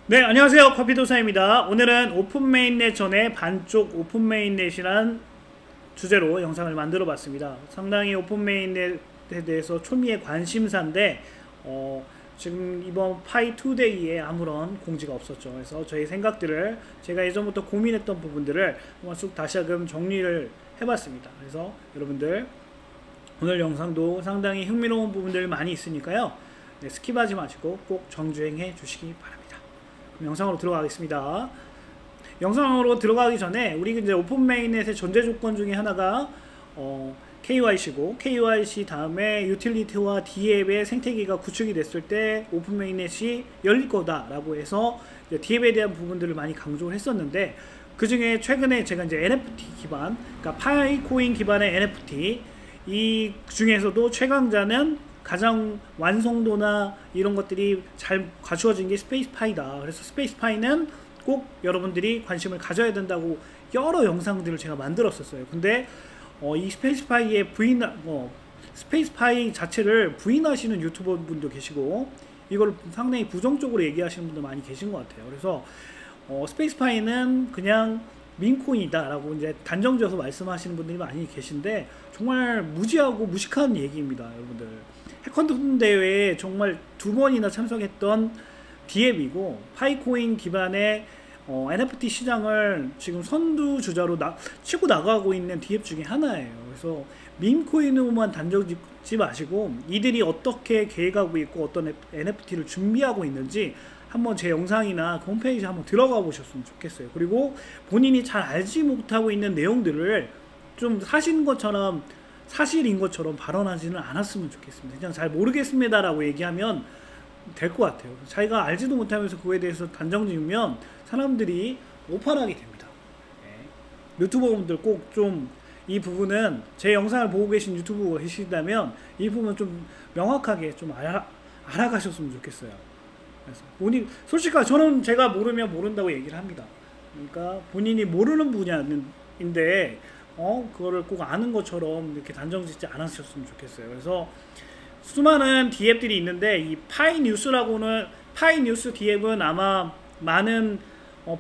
네, 안녕하세요. 커피도사입니다. 오늘은 오픈 메인넷 전에 반쪽 오픈 메인넷이란 주제로 영상을 만들어 봤습니다. 상당히 오픈 메인넷에 대해서 초미의 관심사인데 지금 이번 파이 투데이에 아무런 공지가 없었죠. 그래서 저희 생각들을 제가 예전부터 고민했던 부분들을 한번 쑥 다시금 정리를 해봤습니다. 그래서 여러분들 오늘 영상도 상당히 흥미로운 부분들 많이 있으니까요. 네, 스킵하지 마시고 꼭 정주행해 주시기 바랍니다. 영상으로 들어가겠습니다. 영상으로 들어가기 전에 우리 이제 오픈 메인넷의 전제 조건 중에 하나가 KYC고 KYC 다음에 유틸리티와 D앱의 생태계가 구축이 됐을 때 오픈 메인넷이 열릴 거다라고 해서 D앱에 대한 부분들을 많이 강조를 했었는데, 그 중에 최근에 제가 이제 NFT 기반, 그러니까 파이코인 기반의 NFT 이 중에서도 최강자는 가장 완성도나 이런 것들이 잘 갖추어진 게 스페이스파이다. 그래서 스페이스파이는 꼭 여러분들이 관심을 가져야 된다고 여러 영상들을 제가 만들었었어요. 근데 이 스페이스파이의 스페이스파이 자체를 부인하시는 유튜버 분도 계시고 이걸 상당히 부정적으로 얘기하시는 분도 많이 계신 것 같아요. 그래서 스페이스파이는 그냥 민코인이다 라고 이제 단정지어서 말씀하시는 분들이 많이 계신데, 정말 무지하고 무식한 얘기입니다. 여러분들, 해커톤 대회에 정말 2번이나 참석했던 D앱이고 파이코인 기반의 NFT 시장을 지금 선두주자로 치고 나가고 있는 D앱 중에 하나예요. 그래서 밈코인으로만 단정 짓지 마시고 이들이 어떻게 계획하고 있고 어떤 NFT를 준비하고 있는지 한번 제 영상이나 그 홈페이지 한번 들어가 보셨으면 좋겠어요. 그리고 본인이 잘 알지 못하고 있는 내용들을 좀 사실인 것처럼 발언하지는 않았으면 좋겠습니다. 그냥 잘 모르겠습니다 라고 얘기하면 될 것 같아요. 자기가 알지도 못하면서 그거에 대해서 단정 지으면 사람들이 오판하게 됩니다. 유튜버분들 꼭 좀 이 부분은, 제 영상을 보고 계신 유튜버가 계시다면 이 부분은 좀 명확하게 좀 알아가셨으면 좋겠어요. 그래서 솔직히 저는 제가 모르면 모른다고 얘기를 합니다. 그러니까 본인이 모르는 분야인데 그거를 꼭 아는 것처럼 이렇게 단정짓지 않으셨으면 좋겠어요. 그래서 수많은 D앱들이 있는데 이 파이뉴스 D앱은 아마 많은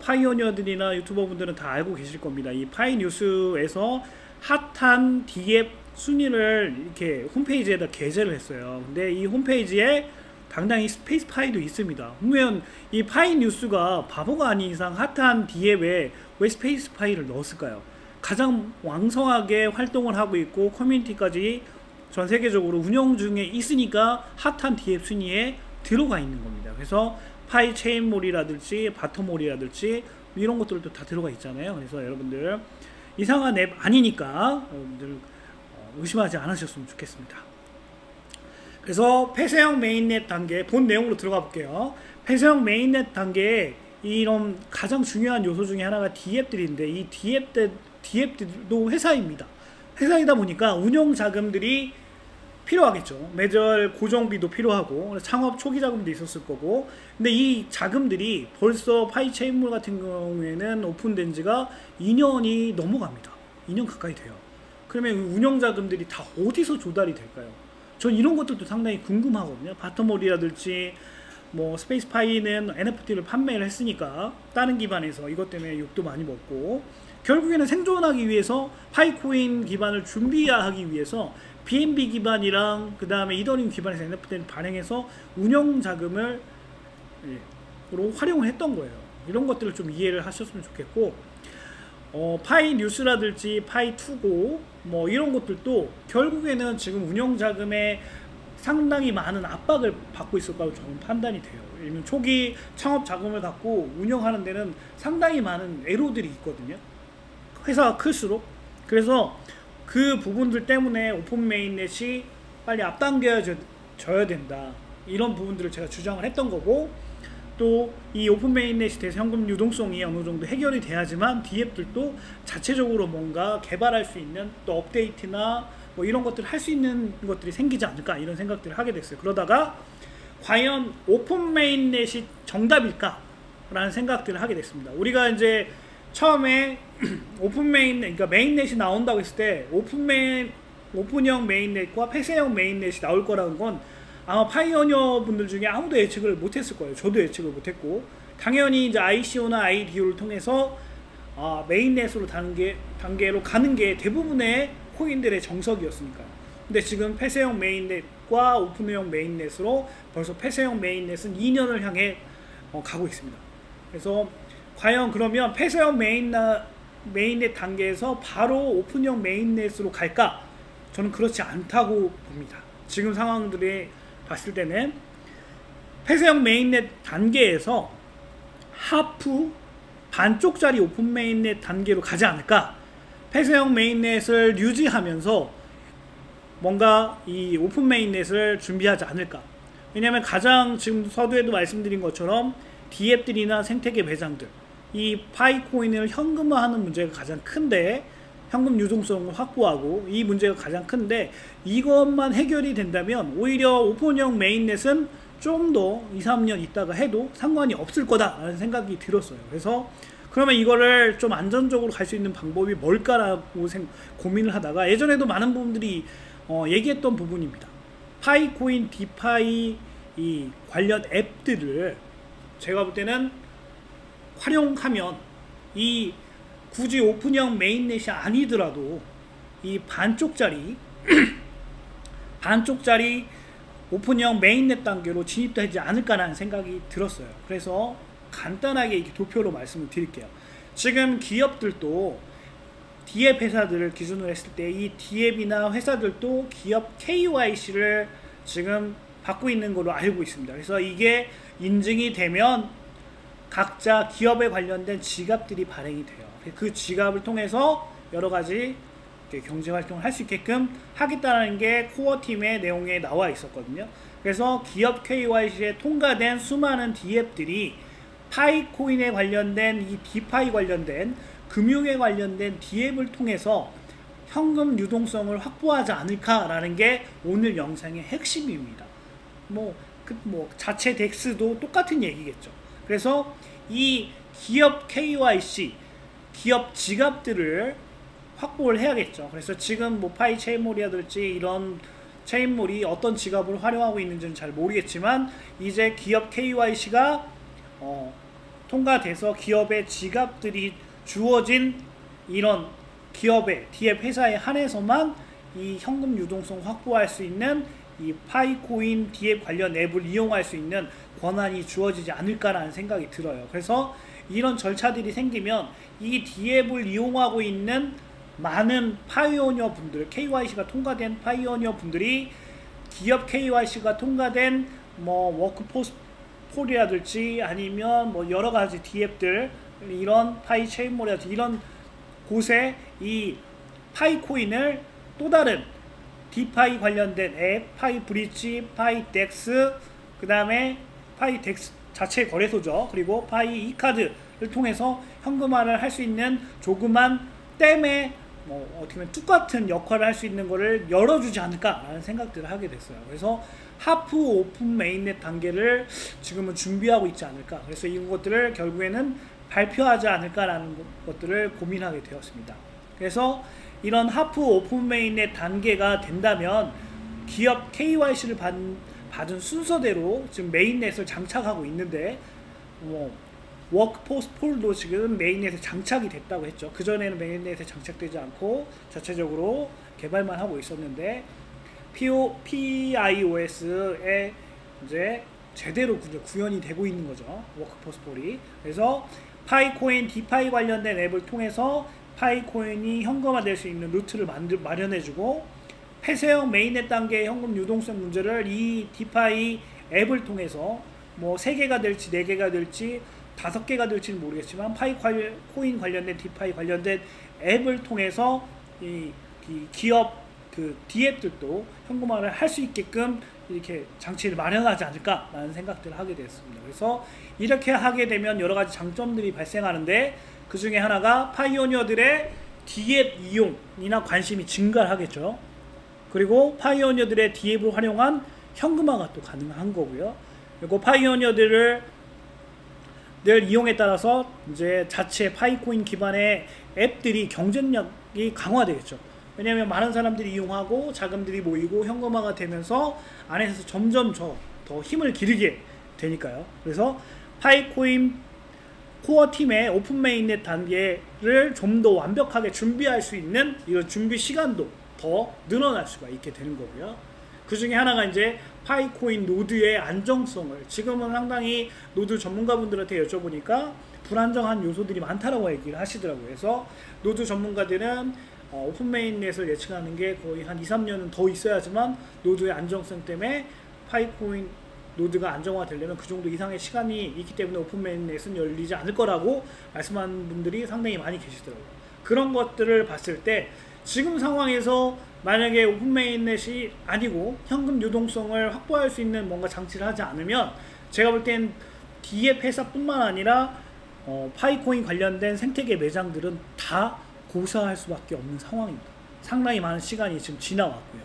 파이오니어들이나 유튜버분들은 다 알고 계실 겁니다. 이 파이뉴스에서 핫한 D앱 순위를 이렇게 홈페이지에다 게재를 했어요. 근데 이 홈페이지에 당당히 스페이스파이도 있습니다. 그러면 이 파이뉴스가 바보가 아닌 이상 핫한 D앱에 왜 스페이스파이를 넣었을까요? 가장 왕성하게 활동을 하고 있고 커뮤니티까지 전 세계적으로 운영 중에 있으니까 핫한 D앱 순위에 들어가 있는 겁니다. 그래서 파이 체인몰이라든지 바텀몰이라든지 이런 것들도 다 들어가 있잖아요. 그래서 여러분들 이상한 앱 아니니까 여러분들 의심하지 않으셨으면 좋겠습니다. 그래서 폐쇄형 메인넷 단계 본 내용으로 들어가 볼게요. 폐쇄형 메인넷 단계에 이런 가장 중요한 요소 중에 하나가 D앱들인데, 이 D앱들도 회사입니다. 회사이다 보니까 운영 자금들이 필요하겠죠. 매달 고정비도 필요하고 창업 초기 자금도 있었을 거고, 근데 이 자금들이 벌써 파이체인몰 같은 경우에는 오픈된 지가 2년이 넘어갑니다. 2년 가까이 돼요. 그러면 운영 자금들이 다 어디서 조달이 될까요? 전 이런 것들도 상당히 궁금하거든요. 바텀몰이라든지 스페이스파이는 NFT를 판매를 했으니까 다른 기반에서 이것 때문에 욕도 많이 먹고, 결국에는 생존하기 위해서 파이코인 기반을 준비하기 위해서 BNB 기반이랑 그 다음에 이더리움 기반에서 NFT를 발행해서 운영 자금을 활용을 했던 거예요. 이런 것들을 좀 이해를 하셨으면 좋겠고, 파이 뉴스라든지 파이 투고 이런 것들도 결국에는 지금 운영 자금에 상당히 많은 압박을 받고 있을 거라고 저는 판단이 돼요. 왜냐면 초기 창업 자금을 갖고 운영하는 데는 상당히 많은 애로들이 있거든요. 회사가 클수록. 그래서 그 부분들 때문에 오픈 메인넷이 빨리 앞당겨져야 된다, 이런 부분들을 제가 주장을 했던 거고, 또 이 오픈 메인넷이 돼서 현금 유동성이 어느 정도 해결이 돼야지만 D앱들도 자체적으로 뭔가 개발할 수 있는, 또 업데이트나 이런 것들을 할 수 있는 것들이 생기지 않을까, 이런 생각들을 하게 됐어요. 그러다가 과연 오픈 메인넷이 정답일까 라는 생각들을 하게 됐습니다. 우리가 이제 처음에 그러니까 메인넷이 나온다고 했을 때 오픈형 메인넷과 폐쇄형 메인넷이 나올 거라는 건 아마 파이오니어 분들 중에 아무도 예측을 못했을 거예요. 저도 예측을 못했고, 당연히 이제 ICO나 IDO를 통해서 메인넷으로 단계로 가는 게 대부분의 코인들의 정석이었으니까요. 근데 지금 폐쇄형 메인넷과 오픈형 메인넷으로 벌써 폐쇄형 메인넷은 2년을 향해 가고 있습니다. 그래서 과연 그러면 폐쇄형 메인넷 단계에서 바로 오픈형 메인넷으로 갈까? 저는 그렇지 않다고 봅니다. 지금 상황들이 봤을 때는 폐쇄형 메인넷 단계에서 하프 반쪽짜리 오픈 메인넷 단계로 가지 않을까? 폐쇄형 메인넷을 유지하면서 뭔가 이 오픈 메인넷을 준비하지 않을까? 왜냐하면 가장 지금 서두에도 말씀드린 것처럼 D앱들이나 생태계 매장들, 이 파이코인을 현금화하는 문제가 가장 큰데, 현금 유동성을 확보하고 이 문제가 가장 큰데, 이것만 해결이 된다면 오히려 오픈형 메인넷은 좀 더 2, 3년 있다가 해도 상관이 없을 거다라는 생각이 들었어요. 그래서 그러면 이거를 좀 안전적으로 갈 수 있는 방법이 뭘까라고 고민을 하다가 예전에도 많은 분들이 얘기했던 부분입니다. 파이코인, 디파이 이 관련 앱들을 제가 볼 때는 활용하면 이 굳이 오픈형 메인넷이 아니더라도 이 반쪽짜리 오픈형 메인넷 단계로 진입되지 않을까라는 생각이 들었어요. 그래서 간단하게 이렇게 도표로 말씀을 드릴게요. 지금 기업들도 D앱 회사들을 기준으로 했을 때 이 D앱이나 회사들도 기업 KYC를 지금 받고 있는 걸로 알고 있습니다. 그래서 이게 인증이 되면 각자 기업에 관련된 지갑들이 발행이 돼요. 그 지갑을 통해서 여러 가지 경제활동을 할 수 있게끔 하겠다는 게 코어팀의 내용에 나와 있었거든요. 그래서 기업 KYC에 통과된 수많은 D앱들이 파이코인에 관련된 이 디파이 관련된 금융에 관련된 D앱을 통해서 현금 유동성을 확보하지 않을까라는 게 오늘 영상의 핵심입니다. 자체 덱스도 똑같은 얘기겠죠. 그래서 이 기업 KYC, 기업 지갑들을 확보를 해야겠죠. 그래서 지금 파이 체인몰이라든지 이런 체인몰이 어떤 지갑을 활용하고 있는지는 잘 모르겠지만 이제 기업 KYC가 통과돼서 기업의 지갑들이 주어진 이런 기업의 D앱 회사에 한해서만 이 현금 유동성 확보할 수 있는 이 파이코인 D앱 관련 앱을 이용할 수 있는 권한이 주어지지 않을까라는 생각이 들어요. 그래서 이런 절차들이 생기면 이 D앱을 이용하고 있는 많은 파이오니어 분들, KYC가 통과된 파이오니어 분들이 기업 KYC가 통과된 워크포스 폴이라든지 아니면 여러 가지 D앱들, 이런 파이 체인몰이라든지 이런 곳에 이 파이코인을 또 다른 디파이 관련된 앱, 파이 브릿지, 파이 덱스, 그 다음에 파이 덱스 자체 거래소죠. 그리고 파이 이카드를 통해서 현금화를 할 수 있는 조그만 댐의 어떻게 보면 똑같은 역할을 할 수 있는 거를 열어주지 않을까라는 생각들을 하게 됐어요. 그래서 하프 오픈 메인넷 단계를 지금은 준비하고 있지 않을까. 그래서 이것들을 결국에는 발표하지 않을까라는 것들을 고민하게 되었습니다. 그래서 이런 하프 오픈 메인넷 단계가 된다면 기업 KYC를 받은 순서대로 지금 메인넷을 장착하고 있는데 워크포스 폴도 지금 메인넷에 장착이 됐다고 했죠. 그전에는 메인넷에 장착되지 않고 자체적으로 개발만 하고 있었는데 PIOS에 이제 제대로 구현이 되고 있는 거죠. 워크포스 폴이. 그래서 파이코인, 디파이 관련된 앱을 통해서 파이코인이 현금화될 수 있는 루트를 마련해주고 폐쇄형 메인넷 단계의 현금 유동성 문제를 이 디파이 앱을 통해서 3개가 될지 4개가 될지 5개가 될지는 모르겠지만 파이코인 관련된 디파이 관련된 앱을 통해서 이 기업 D앱들도 현금화를 할 수 있게끔 이렇게 장치를 마련하지 않을까라는 생각들을 하게 됐습니다. 그래서 이렇게 하게 되면 여러 가지 장점들이 발생하는데 그 중에 하나가 파이오니어들의 D앱 이용이나 관심이 증가하겠죠. 그리고 파이오니어들의 D앱을 활용한 현금화가 또 가능한 거고요. 그리고 파이오니어들을 이용에 따라서 이제 자체 파이코인 기반의 앱들이 경쟁력이 강화되겠죠. 왜냐하면 많은 사람들이 이용하고 자금들이 모이고 현금화가 되면서 안에서 점점 더 힘을 기르게 되니까요. 그래서 파이코인 코어 팀의 오픈 메인넷 단계를 좀 더 완벽하게 준비할 수 있는 이런 준비 시간도 더 늘어날 수가 있게 되는 거고요. 그 중에 하나가 이제 파이코인 노드의 안정성을, 지금은 상당히 노드 전문가분들한테 여쭤보니까 불안정한 요소들이 많다라고 얘기를 하시더라고요. 그래서 노드 전문가들은 오픈 메인넷을 예측하는 게 거의 한 2, 3년은 더 있어야지만 노드의 안정성 때문에 파이코인 노드가 안정화되려면 그 정도 이상의 시간이 있기 때문에 오픈 메인넷은 열리지 않을 거라고 말씀하는 분들이 상당히 많이 계시더라고요. 그런 것들을 봤을 때 지금 상황에서 만약에 오픈 메인넷이 아니고 현금 유동성을 확보할 수 있는 뭔가 장치를 하지 않으면 제가 볼 땐 DF 회사뿐만 아니라 파이코인 관련된 생태계 매장들은 다 고사할 수밖에 없는 상황입니다. 상당히 많은 시간이 지금 지나왔고요.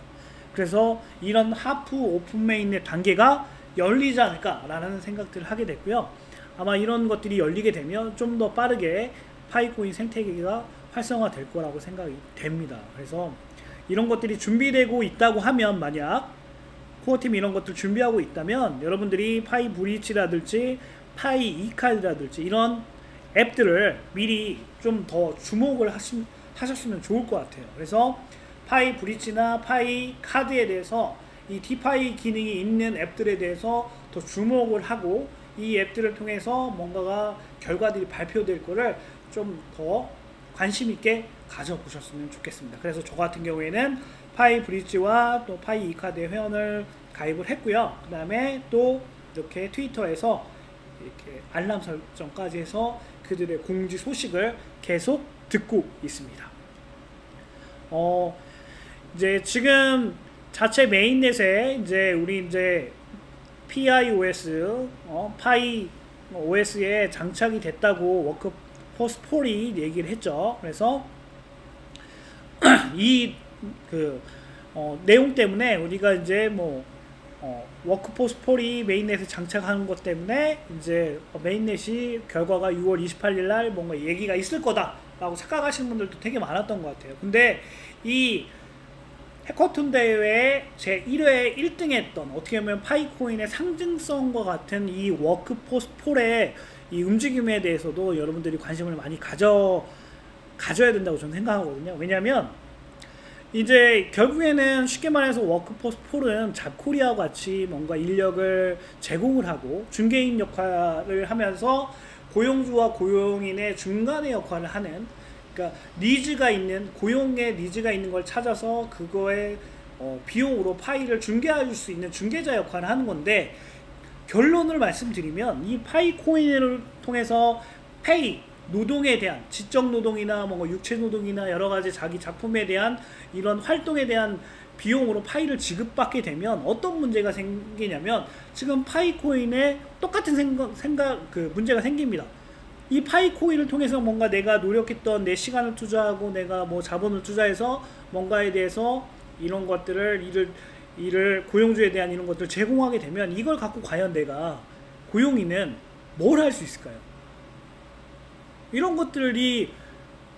그래서 이런 하프 오픈 메인넷 단계가 열리지 않을까라는 생각들을 하게 됐고요. 아마 이런 것들이 열리게 되면 좀 더 빠르게 파이코인 생태계가 활성화될 거라고 생각이 됩니다. 그래서 이런 것들이 준비되고 있다고 하면, 만약 코어팀이 이런 것들 준비하고 있다면 여러분들이 파이 브릿지라든지 파이 이카드라든지 이런 앱들을 미리 좀 더 주목을 하셨으면 좋을 것 같아요. 그래서 파이 브릿지나 파이 카드에 대해서 이 디파이 기능이 있는 앱들에 대해서 더 주목을 하고 이 앱들을 통해서 뭔가가 결과들이 발표될 거를 좀 더 관심 있게 가져보셨으면 좋겠습니다. 그래서 저 같은 경우에는 파이 브릿지와 또 파이 이카드에 회원을 가입을 했고요. 그 다음에 또 이렇게 트위터에서 이렇게 알람 설정까지 해서 그들의 공지 소식을 계속 듣고 있습니다. 이제 지금 자체 메인넷에 이제 우리 이제 PIOS, 파이 OS에 장착이 됐다고 워크포스 폴이 얘기를 했죠. 그래서 이 내용 때문에 우리가 이제 워크포스 폴이 메인넷에 장착하는 것 때문에 이제 메인넷이 결과가 6월 28일 날 뭔가 얘기가 있을 거다라고 착각하시는 분들도 되게 많았던 것 같아요. 근데 이 해커톤 대회에 제 1회에 1등 했던, 어떻게 보면 파이코인의 상징성과 같은 이 워크포스 폴의 이 움직임에 대해서도 여러분들이 관심을 많이 가져야 된다고 저는 생각하거든요. 왜냐하면 이제 결국에는 쉽게 말해서 워크포스 폴은 잡코리아와 같이 뭔가 인력을 제공을 하고 중개인 역할을 하면서 고용주와 고용인의 중간의 역할을 하는, 그러니까 니즈가 있는, 고용의 니즈가 있는 걸 찾아서 그거에 비용으로 파이를 중개할 수 있는 중개자 역할을 하는 건데, 결론을 말씀드리면 이 파이코인을 통해서 페이, 노동에 대한, 지적 노동이나 뭔가 육체 노동이나 여러 가지 자기 작품에 대한 이런 활동에 대한 비용으로 파이를 지급받게 되면 어떤 문제가 생기냐면, 지금 파이코인에 똑같은 문제가 생깁니다. 이 파이코인을 통해서 뭔가 내가 노력했던 내 시간을 투자하고 내가 뭐 자본을 투자해서 뭔가에 대해서 이런 것들을 일을 고용주에 대한 이런 것들을 제공하게 되면 이걸 갖고 과연 내가 고용인은 뭘 할 수 있을까요? 이런 것들이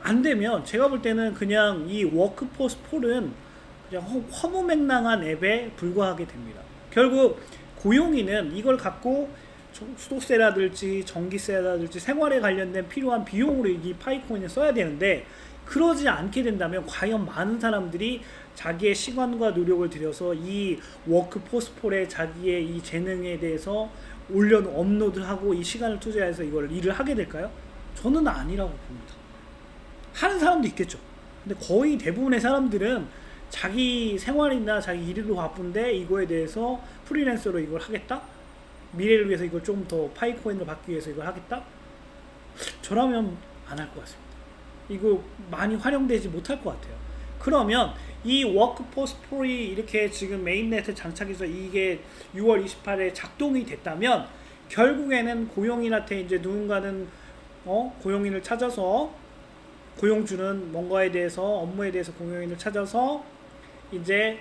안 되면 제가 볼 때는 그냥 이 워크포스 폴은 그냥 허무맹랑한 앱에 불과하게 됩니다. 결국 고용인은 이걸 갖고 수도세라든지 전기세라든지 생활에 관련된 필요한 비용으로 이 파이코인을 써야 되는데, 그러지 않게 된다면 과연 많은 사람들이 자기의 시간과 노력을 들여서 이 워크포스 폴에 자기의 이 재능에 대해서 업로드하고 이 시간을 투자해서 이걸 일을 하게 될까요? 저는 아니라고 봅니다. 하는 사람도 있겠죠. 근데 거의 대부분의 사람들은 자기 생활이나 자기 일로 바쁜데 이거에 대해서 프리랜서로 이걸 하겠다? 미래를 위해서 이걸 좀 더 파이코인을 받기 위해서 이걸 하겠다? 저라면 안 할 것 같습니다. 이거 많이 활용되지 못할 것 같아요. 그러면 이 워크포스 폴이 이렇게 지금 메인넷에 장착해서 이게 6월 28일에 작동이 됐다면 결국에는 고용인한테 이제 누군가는 고용인을 찾아서, 고용주는 뭔가에 대해서, 업무에 대해서 고용인을 찾아서 이제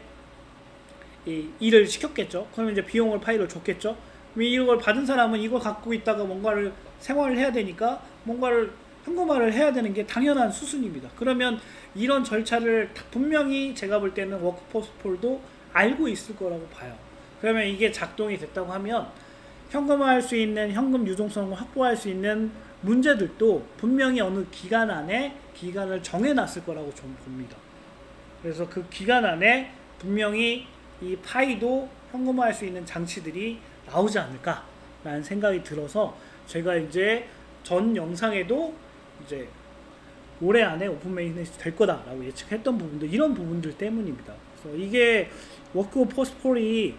이 일을 시켰겠죠. 그러면 이제 비용을 파이를 줬겠죠. 이걸 받은 사람은 이걸 갖고 있다가 뭔가를 생활을 해야 되니까 뭔가를 현금화를 해야 되는 게 당연한 수순입니다. 그러면 이런 절차를 분명히 제가 볼 때는 워크포스 폴도 알고 있을 거라고 봐요. 그러면 이게 작동이 됐다고 하면 현금화할 수 있는 현금 유동성을 확보할 수 있는 문제들도 분명히 어느 기간 안에 기간을 정해놨을 거라고 좀 봅니다. 그래서 그 기간 안에 분명히 이 파이도 현금화할 수 있는 장치들이 나오지 않을까라는 생각이 들어서 제가 이제 전 영상에도 이제 올해 안에 오픈 메인넷이 될 거다라고 예측했던 부분들, 이런 부분들 때문입니다. 그래서 이게 워크포스폴이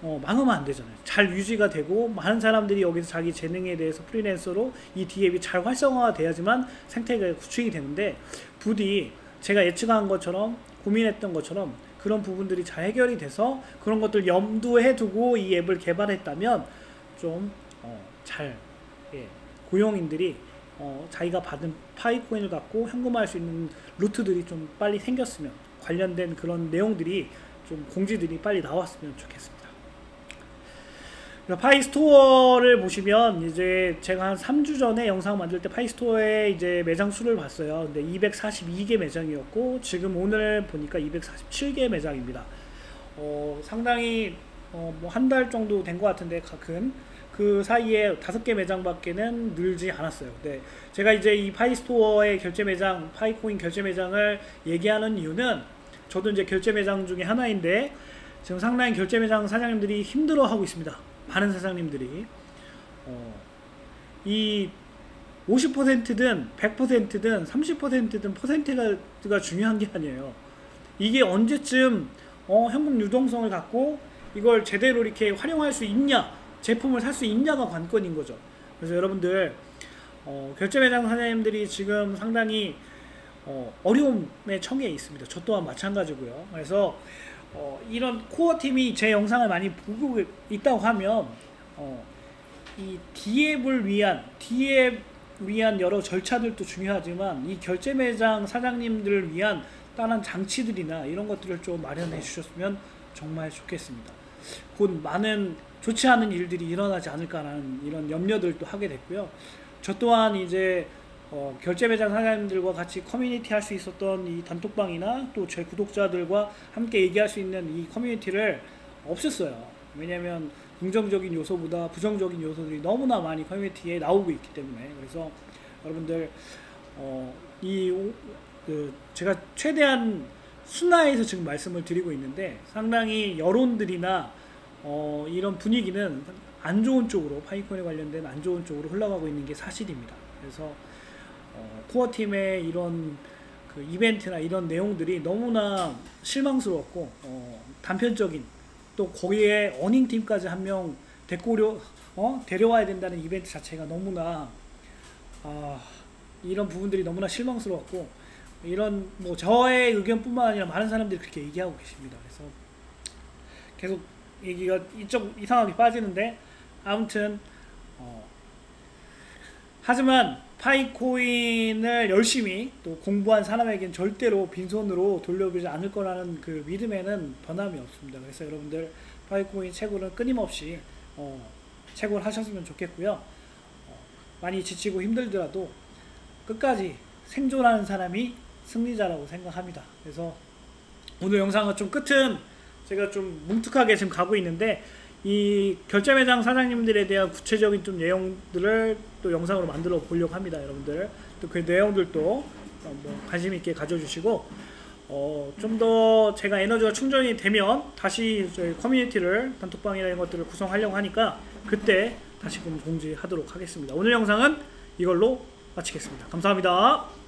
망하면 안 되잖아요. 잘 유지가 되고 많은 사람들이 여기서 자기 재능에 대해서 프리랜서로 이 D앱이 잘 활성화가 돼야지만 생태계가 구축이 되는데, 부디 제가 예측한 것처럼 고민했던 것처럼 그런 부분들이 잘 해결이 돼서 그런 것들 염두에 두고 이 앱을 개발했다면 좀 잘 고용인들이 자기가 받은 파이코인을 갖고 현금화할 수 있는 루트들이 좀 빨리 생겼으면, 관련된 그런 내용들이 좀 공지들이 빨리 나왔으면 좋겠습니다. 파이스토어를 보시면 이제 제가 한 3주 전에 영상 만들 때 파이스토어의 이제 매장 수를 봤어요. 근데 242개 매장이었고 지금 오늘 보니까 247개 매장입니다. 상당히 뭐 한 달 정도 된 것 같은데 그 사이에 5개 매장밖에는 늘지 않았어요. 네, 제가 이제 이 파이스토어의 결제 매장, 파이코인 결제 매장을 얘기하는 이유는, 저도 이제 결제 매장 중에 하나인데 지금 상당히 결제 매장 사장님들이 힘들어하고 있습니다. 많은 사장님들이 이 50%든 100%든 30%든 퍼센트가 중요한 게 아니에요. 이게 언제쯤 현금 유동성을 갖고 이걸 제대로 이렇게 활용할 수 있냐, 제품을 살 수 있냐가 관건인 거죠. 그래서 여러분들 결제 매장 사장님들이 지금 상당히 어려움에 처해 있습니다. 저 또한 마찬가지고요. 그래서 이런 코어 팀이 제 영상을 많이 보고 있다고 하면 이 D앱을 위한 여러 절차들도 중요하지만 이 결제 매장 사장님들을 위한 다른 장치들이나 이런 것들을 좀 마련해 주셨으면 정말 좋겠습니다. 곧 많은 좋지 않은 일들이 일어나지 않을까라는 이런 염려들도 하게 됐고요. 저 또한 이제 결제 매장 사장님들과 같이 커뮤니티 할 수 있었던 이 단톡방이나 또 제 구독자들과 함께 얘기할 수 있는 이 커뮤니티를 없앴어요. 왜냐면 긍정적인 요소보다 부정적인 요소들이 너무나 많이 커뮤니티에 나오고 있기 때문에. 그래서 여러분들 제가 최대한 순화해서 지금 말씀을 드리고 있는데, 상당히 여론들이나 이런 분위기는 안 좋은 쪽으로, 파이코인에 관련된 안 좋은 쪽으로 흘러가고 있는 게 사실입니다. 그래서 코어 팀의 이런 그 이벤트나 이런 내용들이 너무나 실망스러웠고 단편적인, 또 거기에 어닝팀까지 한 명 데려와야 된다는 이벤트 자체가 너무나 이런 부분들이 너무나 실망스러웠고, 이런 뭐 저의 의견뿐만 아니라 많은 사람들이 그렇게 얘기하고 계십니다. 그래서 계속 얘기가 이상하게 빠지는데, 아무튼 하지만 파이코인을 열심히 또 공부한 사람에겐 절대로 빈손으로 돌려주지 않을 거라는 그 믿음에는 변함이 없습니다. 그래서 여러분들 파이코인 채굴은 끊임없이 채굴 하셨으면 좋겠고요. 많이 지치고 힘들더라도 끝까지 생존하는 사람이 승리자라고 생각합니다. 그래서 오늘 영상은 좀 끝은 제가 좀 뭉툭하게 지금 가고 있는데, 이 결제 매장 사장님들에 대한 구체적인 좀 내용들을 또 영상으로 만들어 보려고 합니다. 여러분들 또 그 내용들도 뭐 관심 있게 가져주시고, 좀 더 제가 에너지가 충전이 되면 다시 저희 커뮤니티를, 단톡방이나 이런 것들을 구성하려고 하니까 그때 다시금 공지하도록 하겠습니다. 오늘 영상은 이걸로 마치겠습니다. 감사합니다.